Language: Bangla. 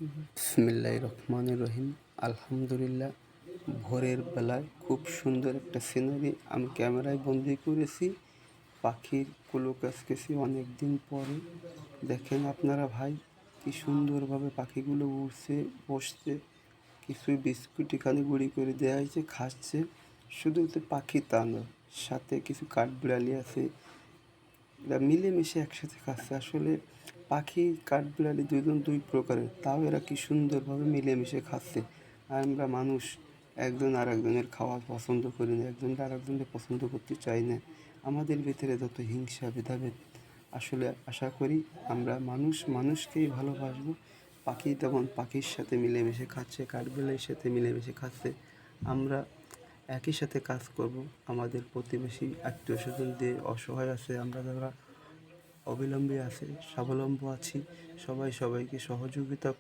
বিসমিল্লাহির রহমানির রহিম। আলহামদুলিল্লাহ, ভোরের বেলায় খুব সুন্দর একটা সিনারি আমি ক্যামেরায় বন্দি করেছি। পাখির কুলোকাসকেসি অনেক দিন পরে দেখেন আপনারা ভাই, কি সুন্দরভাবে পাখিগুলো উড়ছে, বসছে। কিছু বিস্কুট এখানে গুঁড়ি করে দেওয়া হয়েছে, খাচ্ছে। শুধু তো পাখি তা নয়, সাথে কিছু কাঠবিড়ালি আছে, এরা মিলেমিশে একসাথে খাচ্ছে। আসলে পাখি কাঠবিড়ালি দুজন দুই প্রকারের, তাও এরা কি সুন্দরভাবে মিলেমিশে খাচ্ছে। আর আমরা মানুষ একজন আর একজনের খাওয়া পছন্দ করি না, একজন আর একজনকে পছন্দ করতে চাই না। আমাদের ভিতরে যত হিংসা ভেদাভেদ, আসলে আশা করি আমরা মানুষ মানুষকেই ভালোবাসবো। পাখি তেমন পাখির সাথে মিলেমিশে খাচ্ছে, কাঠবিড়ালির সাথে মিলেমিশে খাচ্ছে। আমরা একই সাথে কাজ করব। আমাদের প্রতিবেশী আত্মীয় স্বজন যে অসহায় আছে, আমরা যারা অবিলম্বী আছে, স্বাবলম্বী আছি, সবাই সবাইকে সহযোগিতা